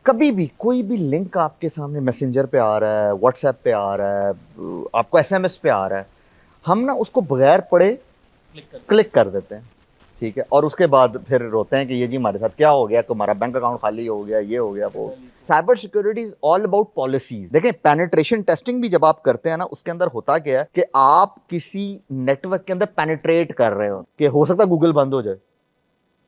कभी भी कोई भी लिंक आपके सामने मैसेंजर पे आ रहा है, व्हाट्सएप पे आ रहा है, आपको एसएमएस पे आ रहा है, हम ना उसको बगैर पढ़े क्लिक कर देते हैं। ठीक है, और उसके बाद फिर रोते हैं कि ये जी हमारे साथ क्या हो गया, तुम्हारा बैंक अकाउंट खाली हो गया, ये हो गया, वो। Cyber security is all about policies. देखें, पेनिट्रेशन टेस्टिंग भी जब आप करते हैं ना, उसके अंदर होता क्या है कि आप किसी नेटवर्क के अंदर पेनिट्रेट कर रहे हो, कि हो सकता है गूगल बंद हो जाए।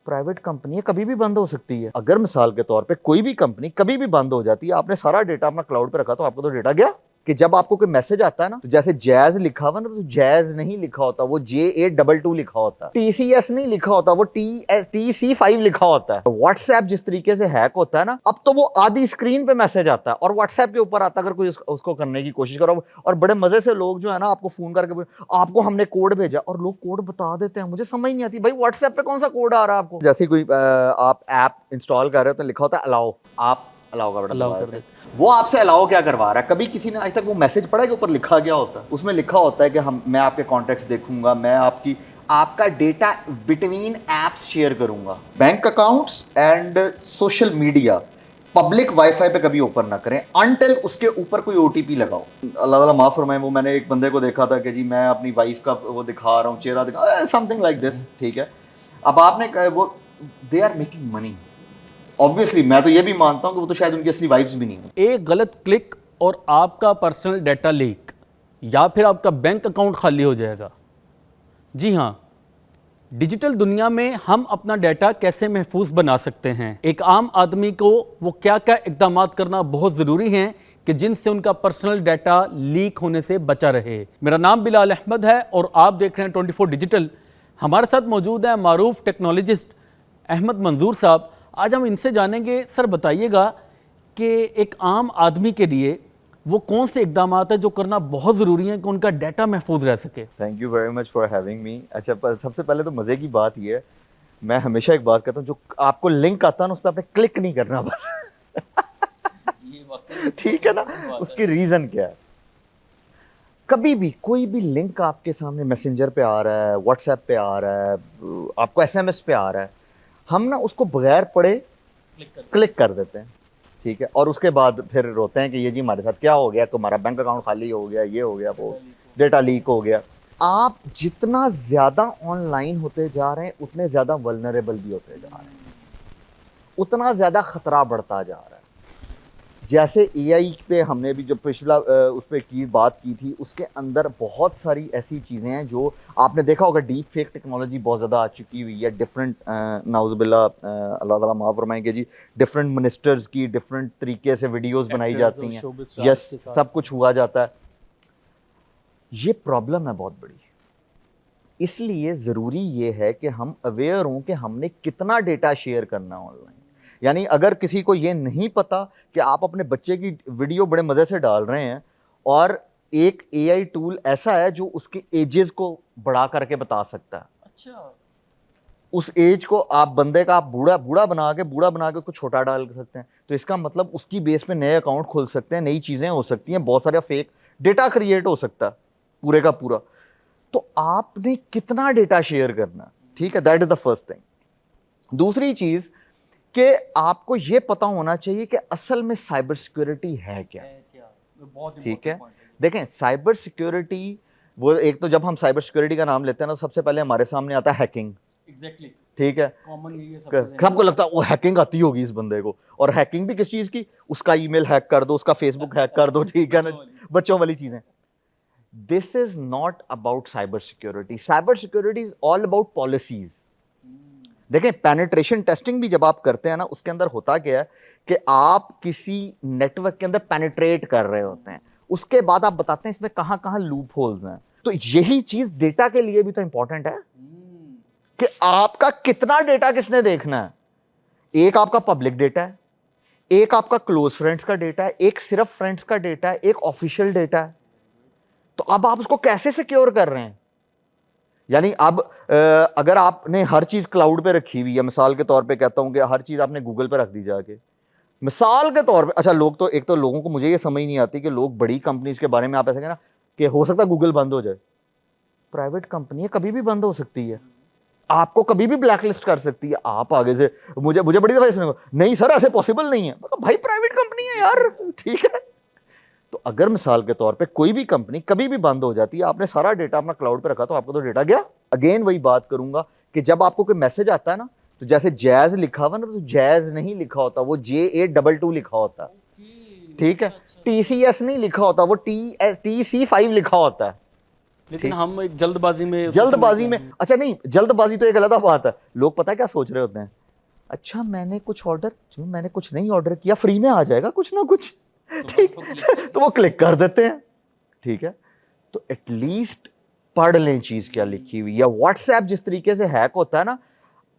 प्राइवेट कंपनी है, कभी भी बंद हो सकती है। अगर मिसाल के तौर पे कोई भी कंपनी कभी भी बंद हो जाती है, आपने सारा डेटा अपना क्लाउड पे रखा, तो आपको तो डेटा गया। कि जब आपको कोई मैसेज आता है ना, तो जैसे जैज लिखा हुआ ना, तो जैज नहीं लिखा होता, वो JA22 लिखा होता है। TCS नहीं लिखा होता, वो TC5 लिखा होता है। व्हाट्सएप जिस तरीके से हैक होता है ना, अब तो वो आधी स्क्रीन पे मैसेज आता है और व्हाट्सएप के ऊपर आता है, अगर कोई उसको करने की कोशिश करो। और बड़े मजे से लोग जो है ना, आपको फोन करके आपको हमने कोड भेजा, और लोग कोड बता देते हैं। मुझे समझ नहीं आती भाई, व्हाट्सएप पे कौन सा कोड आ रहा है आपको। जैसे कोई आप ऐप इंस्टॉल कर रहे हो, तो लिखा होता है अलाउ, आप अलाउ का बटन अलाउ दबा कर देते हैं। देते वो आपसे अलाउ क्या करवा रहा है? कभी किसी ने आज तक वो मैसेज पढ़ा है कि ऊपर लिखा गया होता है? उसमें लिखा होता है कि मैं आपके कॉन्टेक्ट्स देखूंगा, मैं आपका डेटा बिटवीन एप्स शेयर करूंगा। Bank accounts and social media public wifi पे कभी ओपन ना करें अनटिल उसके ऊपर कोई ओटीपी लगाओ। अल्लाह ताला माफ फरमाए, वो मैंने एक बंदे को देखा था कि जी मैं अपनी वाइफ का वो दिखा रहा हूँ, चेहरा दिखा, समथिंग लाइक दिस। ठीक है, अब आपने वो, they are making money. Obviously मैं तो ये भी मानता हूँ कि वो तो शायद उनकी असली वाइफ्स भी नहीं है। एक गलत क्लिक और आपका पर्सनल डाटा लीक या फिर आपका बैंक अकाउंट खाली हो जाएगा। जी हाँ, डिजिटल दुनिया में हम अपना डाटा कैसे महफूज बना सकते हैं, एक आम आदमी को वो क्या क्या इकदाम करना बहुत ज़रूरी हैं कि जिनसे उनका पर्सनल डाटा लीक होने से बचा रहे। मेरा नाम बिलाल अहमद है और आप देख रहे हैं 24 डिजिटल। हमारे साथ मौजूद है मारूफ टेक्नोलॉजिस्ट अहमद मंजूर साहब। आज हम इनसे जानेंगे, सर बताइएगा कि एक आम आदमी के लिए वो कौन से इकदाम है जो करना बहुत ज़रूरी है कि उनका डाटा महफूज रह सके। Thank you very much for having me. अच्छा, सबसे पहले तो मजे की बात ये है, मैं हमेशा एक बात कहता हूँ, जो आपको लिंक आता है ना, उस पर आपने क्लिक नहीं करना बस। ठीक है ना, उसकी रीजन क्या है? कभी भी कोई भी लिंक आपके सामने मैसेंजर पे आ रहा है, व्हाट्सएप पे आ रहा है, आपको एसएमएस पे आ रहा है, हम ना उसको बगैर पढ़े क्लिक कर देते हैं। ठीक है, और उसके बाद फिर रोते हैं कि ये जी हमारे साथ क्या हो गया, तुम्हारा बैंक अकाउंट खाली हो गया, ये हो गया, वो डेटा लीक हो गया। आप जितना ज्यादा ऑनलाइन होते जा रहे हैं, उतने ज्यादा वल्नरेबल भी होते जा रहे हैं, उतना ज्यादा खतरा बढ़ता जा रहा है। जैसे एआई पे हमने भी जो पिछला उस पर की बात की थी, उसके अंदर बहुत सारी ऐसी चीज़ें हैं जो आपने देखा होगा। डीप फेक टेक्नोलॉजी बहुत ज़्यादा आ चुकी हुई है। डिफरेंट नाउजुबिल्ला, अल्लाह ताला माफ़ फरमाएंगे जी, डिफरेंट मिनिस्टर्स की डिफरेंट तरीके से वीडियोस बनाई जाती हैं। यस, सब कुछ हुआ जाता है। ये प्रॉब्लम है बहुत बड़ी। इसलिए ज़रूरी ये है कि हम अवेयर हों कि हमने कितना डेटा शेयर करना है ऑनलाइन। यानी अगर किसी को ये नहीं पता कि आप अपने बच्चे की वीडियो बड़े मज़े से डाल रहे हैं, और एक एआई टूल ऐसा है जो उसके एजेस को बढ़ा करके बता सकता है। अच्छा, उस एज को आप बंदे का आप बूढ़ा बना के उसको छोटा डाल सकते हैं। तो इसका मतलब उसकी बेस पे नए अकाउंट खुल सकते हैं, नई चीज़ें हो सकती हैं, बहुत सारा फेक डेटा क्रिएट हो सकता है पूरे का पूरा। तो आपने कितना डेटा शेयर करना, ठीक है, that is the first thing. दूसरी चीज कि आपको यह पता होना चाहिए कि असल में साइबर सिक्योरिटी है क्या। ठीक है, देखें साइबर सिक्योरिटी, वो एक तो जब हम साइबर सिक्योरिटी का नाम लेते हैं ना, सबसे पहले हमारे सामने आता है हैकिंग। एग्जैक्टली, ठीक है, कॉमन यही है सबको लगता है वो हैकिंग आती होगी इस बंदे को। और हैकिंग भी किस चीज की? उसका ईमेल हैक कर दो, उसका फेसबुक हैक कर दो, ठीक है ना, बच्चों वाली चीजें। This is not about cyber security. Cyber security is all about policies. देखें, पेनिट्रेशन टेस्टिंग भी जब आप करते हैं ना, उसके अंदर होता क्या है कि आप किसी नेटवर्क के अंदर पेनिट्रेट कर रहे होते हैं, उसके बाद आप बताते हैं इसमें कहां कहां लूप होल्स हैं। तो यही चीज डेटा के लिए भी तो इंपॉर्टेंट है कि आपका कितना डेटा किसने देखना है। एक आपका पब्लिक डेटा है, एक आपका क्लोज फ्रेंड्स का डेटा है, एक सिर्फ फ्रेंड्स का डेटा है, एक ऑफिशियल डेटा है। तो अब आप उसको कैसे सिक्योर कर रहे हैं? यानी अब अगर आपने हर चीज क्लाउड पे रखी हुई है, मिसाल के तौर पे कहता हूं कि हर चीज आपने गूगल पे रख दी जाके, मिसाल के तौर पे। अच्छा, लोग तो, एक तो लोगों को मुझे ये समझ नहीं आती कि लोग बड़ी कंपनीज के बारे में आप ऐसा कहना कि हो सकता है गूगल बंद हो जाए। प्राइवेट कंपनी है, कभी भी बंद हो सकती है। आपको कभी भी ब्लैकलिस्ट कर सकती है। आप आगे से मुझे मुझे बड़ी दफा सुनो, नहीं सर ऐसे पॉसिबल नहीं है, मतलब भाई प्राइवेट कंपनी है यार, ठीक है। तो अगर मिसाल के तौर पे कोई भी कंपनी कभी भी बंद हो जाती है, आपने सारा डेटा अपना क्लाउड पे रखा, तो आपको तो डेटा गया। अगेन वही बात करूंगा कि जब आपको कोई मैसेज आता है ना, तो जैसे जैज लिखा हुआ ना, तो जैज नहीं लिखा होता, वो JA22 लिखा होता है, ठीक है। TCS नहीं लिखा होता, वो TC5 लिखा होता है। लेकिन हम एक जल्दबाजी में जल्दबाजी में, अच्छा नहीं, जल्दबाजी तो एक अलग बात है। लोग पता है क्या सोच रहे होते हैं, अच्छा मैंने कुछ नहीं ऑर्डर किया, फ्री में आ जाएगा कुछ ना कुछ, ठीक, तो वो क्लिक कर देते हैं, ठीक है। तो एटलीस्ट पढ़ लें चीज क्या लिखी हुई। या व्हाट्सएप जिस तरीके से हैक होता है ना,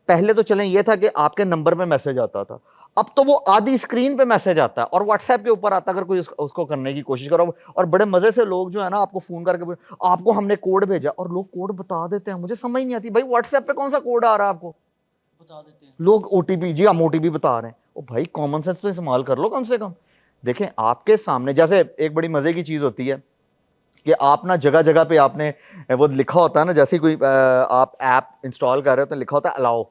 पहले तो चलें ये था कि आपके नंबर पे मैसेज आता था, अब तो वो आधी स्क्रीन पे मैसेज आता है और व्हाट्सएप के ऊपर आता है, अगर कोई उसको करने की कोशिश करो। और बड़े मजे से लोग जो है ना आपको फोन करके आपको हमने कोड भेजा, और लोग कोड बता देते हैं। मुझे समझ नहीं आती भाई, व्हाट्सएप पे कौन सा कोड आ रहा है आपको, बता देते हैं लोग OTP, जी हम OTP बता रहे हैं। ओ भाई कॉमन सेंस तो इस्तेमाल कर लो कम से कम। देखें आपके सामने, जैसे एक बड़ी मजे की चीज होती है कि आप ना जगह जगह पे आपने वो लिखा होता है ना, जैसे कोई आप ऐप इंस्टॉल कर रहे हो तो लिखा होता है अलाउ,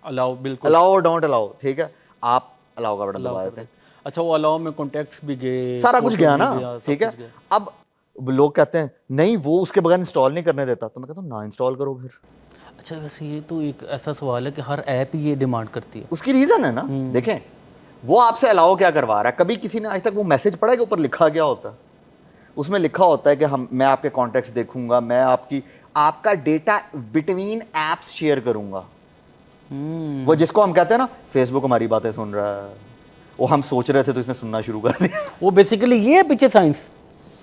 अलाउ, बिल्कुल अलाउ डोंट अलाउ, ठीक है। आप अलाउ का बटन अलाउ दबा कर देते हैं, देते। अच्छा, वो अलाउ में कॉन्टैक्ट्स भी गए, सारा कुछ फोटो गया भी ना, गया, सब ठीक है। कुछ गया। अब लोग कहते हैं नहीं वो उसके बगैर इंस्टॉल नहीं करने देता, तो मैं कहता हूँ ना इंस्टॉल करो फिर। अच्छा, वैसे ये तो एक ऐसा सवाल है कि हर ऐप ही ये डिमांड करती है। उसकी रीजन है ना, देखें वो आपसे अलाउ क्या करवा रहा है। कभी किसी ने आज तक वो मैसेज पढ़ा है कि ऊपर लिखा क्या होता है? उसमें लिखा होता है कि मैं आपके कॉन्टेक्ट्स देखूंगा, मैं आपका डेटा बिटवीन एप्स शेयर करूंगा। वो जिसको हम कहते हैं ना फेसबुक हमारी बातें सुन रहा है, वो हम सोच रहे थे तो इसने सुनना शुरू कर दिया। वो बेसिकली ये है पीछे साइंस।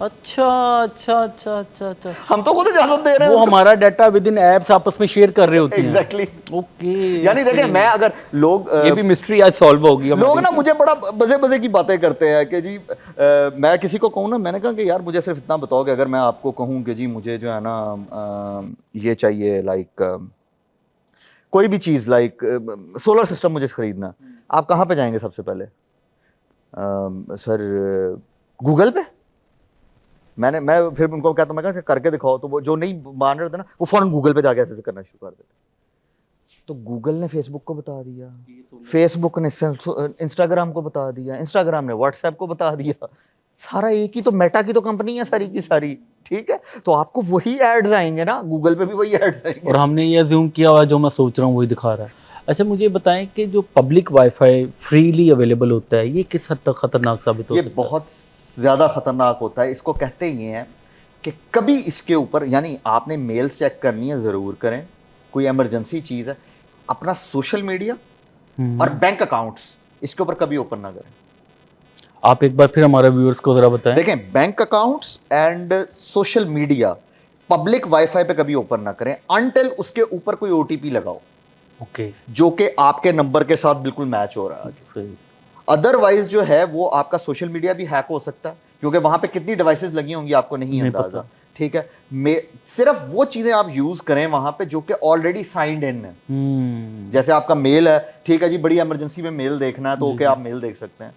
अच्छा अच्छा अच्छा अच्छा अच्छा, हम तो खुद इजाजत दे रहे वो हैं हमारा डाटा विद इन एप्स आपस में शेयर कर रहे होते हैं। एग्जैक्टली। ओके, यानी देखें मैं अगर लोग ये भी मिस्ट्री आज सॉल्व होगी लोग हमारी। ना मुझे बड़ा मजे मजे की बातें करते हैं कि जी मैं किसी को कहूँ ना, मैंने कहा कि यार मुझे सिर्फ इतना बताओ कि अगर मैं आपको कहूँ कि जी मुझे जो है ना ये चाहिए, लाइक कोई भी चीज़, लाइक सोलर सिस्टम मुझे खरीदना है, आप कहाँ पे जाएंगे सबसे पहले? सर गूगल पे। मैं फिर उनको कहता हूं, मैं कहा करके दिखाओ, तो वो जो नहीं मान रहे थे ना, वो फौरन गूगल पे जाके ऐसे करना शुरू कर देते। तो गूगल ने फेसबुक को बता दिया, फेसबुक ने इंस्टाग्राम को बता दिया, इंस्टाग्राम ने व्हाट्सएप को बता दिया। सारा एक ही तो मेटा की तो कंपनी है सारी की सारी, ठीक है। तो आपको वही एड्स आएंगे ना, गूगल पे भी वही एड्स आएंगे। और हमने ये अज्यूम किया हुआ जो मैं सोच रहा हूँ वही दिखा रहा है। अच्छा, मुझे बताएं कि जो पब्लिक वाईफाई फ्रीली अवेलेबल होता है, ये किस हद तक खतरनाक साबित हो ये सकता है? बहुत ज्यादा खतरनाक होता है। इसको कहते ही हैं कि कभी इसके ऊपर, यानी आपने मेल्स चेक करनी है जरूर करें, कोई इमरजेंसी चीज है, अपना सोशल मीडिया और बैंक अकाउंट्स इसके ऊपर कभी ओपन ना करें। आप एक बार फिर हमारे व्यूअर्स को जरा बताएं। देखें bank accounts and social media public wifi पे कभी ओपन ना करें अनटिल उसके ऊपर कोई OTP लगाओ, ओके, जो कि आपके नंबर के साथ बिल्कुल मैच हो रहा है। अदरवाइज जो है वो आपका सोशल मीडिया भी हैक हो सकता है, क्योंकि वहां पे कितनी डिवाइसेस लगी होंगी आपको नहीं अंदाजा, ठीक है। सिर्फ वो चीजें आप यूज करें वहां पे जो कि ऑलरेडी साइंड इन है। जैसे आपका मेल है, ठीक है जी, बड़ी इमरजेंसी में मेल देखना है तो ओके आप मेल देख सकते हैं,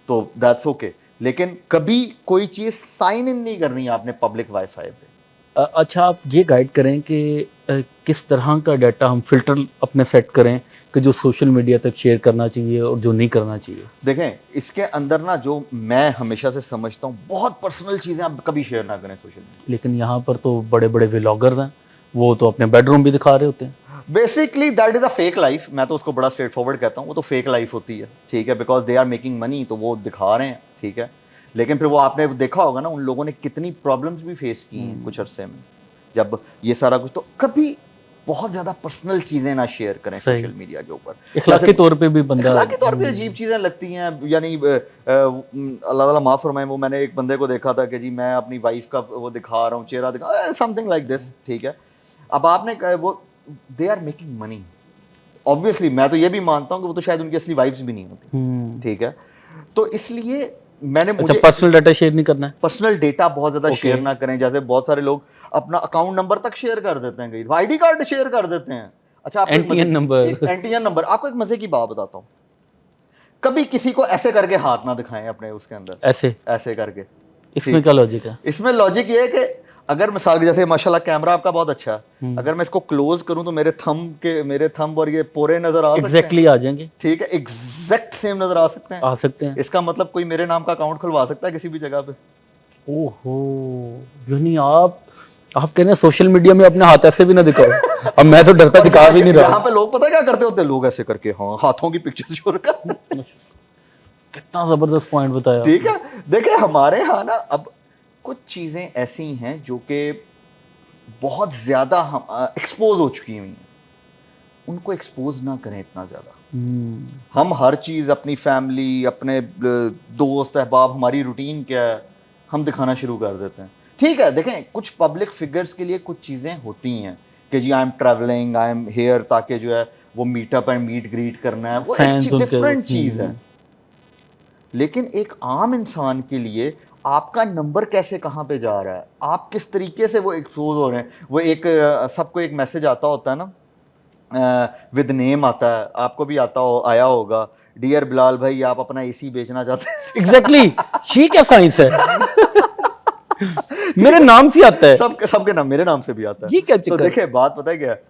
तो दैट्स ओके। लेकिन कभी कोई चीज साइन इन नहीं करनी है आपने पब्लिक वाईफाई पे। अच्छा, आप ये गाइड करें कि किस तरह का डाटा हम फिल्टर अपने सेट करें कि जो सोशल मीडिया तक शेयर करना चाहिए और जो नहीं करना चाहिए। देखें इसके अंदर ना, जो मैं हमेशा से समझता हूँ, बहुत पर्सनल चीजें आप कभी शेयर ना करें सोशल मीडिया। लेकिन यहाँ पर तो बड़े बड़े व्लॉगर्स हैं, वो तो अपने बेडरूम भी दिखा रहे होते हैं। Basically that is a fake life. मैं तो उसको बड़ा स्ट्रेट फॉरवर्ड कहता हूँ, वो तो फेक लाइफ होती है, ठीक है, because they are making money, तो वो दिखा रहे हैं, ठीक है। लेकिन फिर वो आपने देखा होगा ना, उन लोगों ने कितनी प्रॉब्लम्स भी फेस की हैं कुछ अरसे में, जब ये सारा कुछ। तो कभी बहुत ज्यादा पर्सनल चीजें ना शेयर करें सोशल मीडिया के ऊपर। इखलाकी तौर पे भी बंदा, इखलाकी तौर पे अजीब चीजें लगती हैं, यानी अल्लाह ताला माफ फरमाए, वो मैंने एक बंदे को देखा था कि जी मैं अपनी वाइफ का वो दिखा रहा हूँ, चेहरा दिखा, समथिंग लाइक दिस, ठीक है। अब आपने वो they are making money, obviously मैं तो ये भी मानता हूँ कि वो तो शायद उनकी असली वाइफ्स भी नहीं होती, ठीक है। तो इसलिए मैंने अच्छा, पर्सनल डाटा शेयर नहीं करना है। पर्सनल डेटा बहुत ज्यादा शेयर ना करें। जैसे बहुत सारे लोग अपना अकाउंट नंबर तक शेयर कर देते हैं, कई ID कार्ड शेयर कर देते हैं। अच्छा, आपको NTN नंबर, आपको एक मजे की बात बताता हूँ, कभी किसी को ऐसे करके हाथ ना दिखाएं अपने उसके अंदर, ऐसे ऐसे करके। इसमें क्या लॉजिक है? इसमें लॉजिक ये है कि अगर मिसाल के जैसे माशाल्लाह कैमरा आपका बहुत अच्छा है, अगर मैं इसको क्लोज करूं तो मेरे थंब और ये पोरे नजर आ सकते हैं। एग्जैक्टली आ जाएंगे, ठीक है, एग्जैक्ट सेम नजर आ सकते हैं। आ सकते हैं। इसका मतलब कोई मेरे नाम का अकाउंट खुलवा सकता है किसी भी जगह पे। ओहो, यानी आप कह रहे हैं सोशल मीडिया में अपने हाथ ऐसे भी ना दिखाओ। अब मैं तो डरता दिखा भी नहीं रहा। यहाँ पे लोग पता है क्या करते होते हैं, लोग ऐसे करके हाँ हाथों की पिक्चर शो कर। कितना जबरदस्त पॉइंट बताया। ठीक है, देखिए हमारे यहाँ ना अब कुछ चीजें ऐसी हैं जो कि बहुत ज्यादा हम एक्सपोज हो चुकी हुई हैं, उनको एक्सपोज ना करें इतना ज्यादा। हम हर चीज अपनी फैमिली, अपने दोस्त अहबाब, हमारी रूटीन क्या है, हम दिखाना शुरू कर देते हैं। ठीक है, देखें कुछ पब्लिक फिगर्स के लिए कुछ चीजें होती हैं कि जी I am travelling, I am here, ताकि जो है वो मीटअप एंड मीट ग्रीट करना है, वो एक डिफरेंट चीज है। लेकिन एक आम इंसान के लिए आपका नंबर कैसे कहाँ पे जा रहा है, आप किस तरीके से वो एक्सपोज हो रहे हैं। वो एक सबको एक मैसेज आता होता है ना, विद नेम आता है, आपको भी आया होगा, डियर बिलाल भाई आप अपना एसी बेचना चाहते हैं। एग्जैक्टली, ये क्या साइंस है। मेरे नाम से आता है, सबके नाम, मेरे नाम से भी आता है। ये क्या तो चक्कर? देखिए बात पता है क्या है,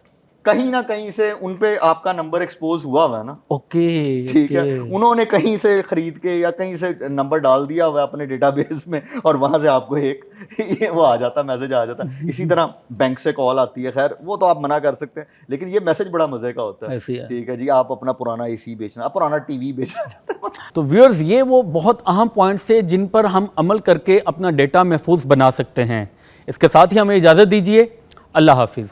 कहीं ना कहीं से उन पे आपका नंबर एक्सपोज हुआ हुआ है ना। ओके, ठीक है, उन्होंने कहीं से खरीद के या कहीं से नंबर डाल दिया हुआ है अपने डेटाबेस में, और वहां से आपको एक वो आ जाता, मैसेज आ जाता। इसी तरह बैंक से कॉल आती है, खैर वो तो आप मना कर सकते हैं, लेकिन ये मैसेज बड़ा मजे का होता है। ऐसे है। ठीक है जी, आप अपना पुराना एसी बेचना, आप पुराना टीवी बेचना चाहते हैं। तो व्यूअर्स, ये वो बहुत अहम पॉइंट्स है जिन पर हम अमल करके अपना डेटा महफूज बना सकते हैं। इसके साथ ही हमें इजाज़त दीजिए। अल्लाह हाफिज़।